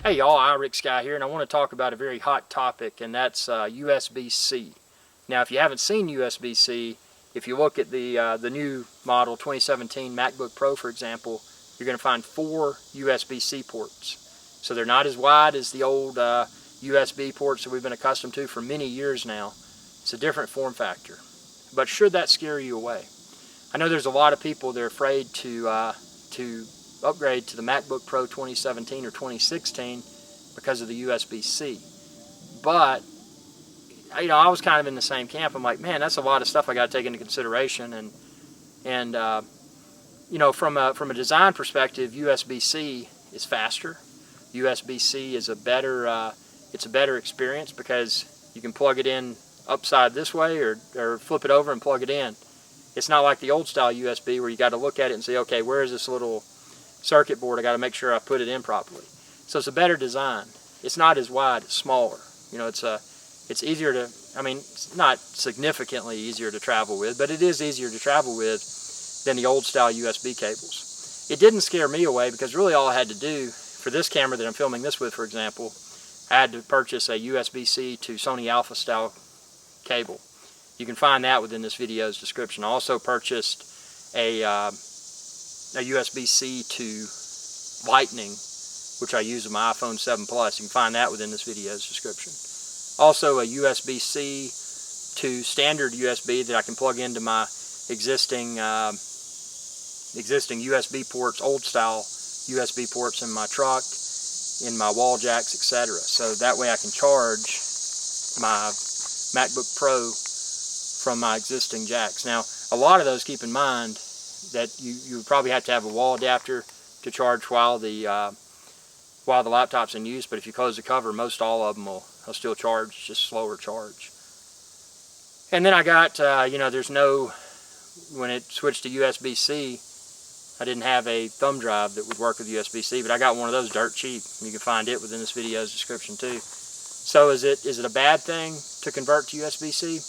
Hey y'all, iRickSky here, and I want to talk about a very hot topic, and that's USB-C. Now, if you haven't seen USB-C, if you look at the new model 2017 MacBook Pro, for example, you're going to find 4 USB-C ports. So they're not as wide as the old USB ports that we've been accustomed to for many years now. It's a different form factor. But should that scare you away? I know there's a lot of people that are afraid to upgrade to the MacBook Pro 2017 or 2016 because of the USB-C. But I was kind of in the same camp. I'm like, man, that's a lot of stuff I got to take into consideration. And from a design perspective, USB-C is faster. USB-C is a better experience because you can plug it in upside this way or flip it over and plug it in. It's not like the old style USB where you got to look at it and say, okay, where is this little circuit board? I got to make sure I put it in properly. So it's a better design. It's not as wide, it's smaller. It's easier to, it's not significantly easier to travel with, but it is easier to travel with than the old style USB cables. It didn't scare me away because really all I had to do for this camera that I'm filming this with, for example, I had to purchase a USB-C to Sony Alpha style cable. You can find that within this video's description. I also purchased a USB-C to Lightning, which I use with my iPhone 7 Plus. You can find that within this video's description. Also a USB-C to standard USB that I can plug into my existing USB ports, old style USB ports in my truck, in my wall jacks, etc. So that way I can charge my MacBook Pro from my existing jacks. Now, a lot of those, keep in mind that you would probably have to have a wall adapter to charge while the laptop's in use, but if you close the cover, most all of them will still charge, just slower charge. And then I got, when it switched to USB-C, I didn't have a thumb drive that would work with USB-C, but I got one of those dirt cheap. You can find it within this video's description too. So is it a bad thing to convert to USB-C?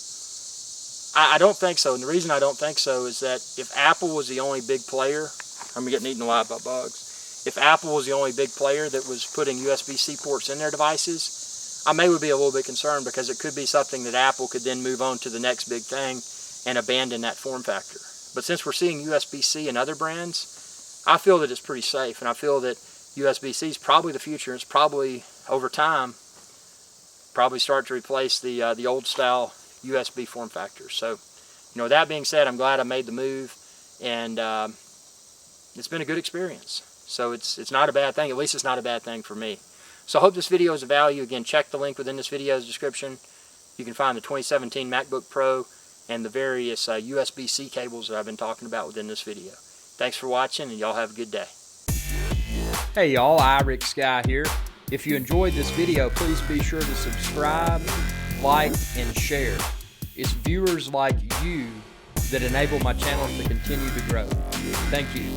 I don't think so, and the reason I don't think so is that if Apple was the only big player, I'm getting eaten alive by bugs. If Apple was the only big player that was putting USB-C ports in their devices, I would be a little bit concerned because it could be something that Apple could then move on to the next big thing and abandon that form factor. But since we're seeing USB-C in other brands, I feel that it's pretty safe, and I feel that USB-C is probably the future. It's probably, over time, probably start to replace the old style USB form factor. So, that being said, I'm glad I made the move, and it's been a good experience. So it's not a bad thing. At least it's not a bad thing for me. So I hope this video is of value. Again, check the link within this video's description. You can find the 2017 MacBook Pro and the various USB-C cables that I've been talking about within this video. Thanks for watching, and y'all have a good day. Hey y'all, iRickSky here. If you enjoyed this video, please be sure to subscribe, like, and share. It's viewers like you that enable my channel to continue to grow. Thank you.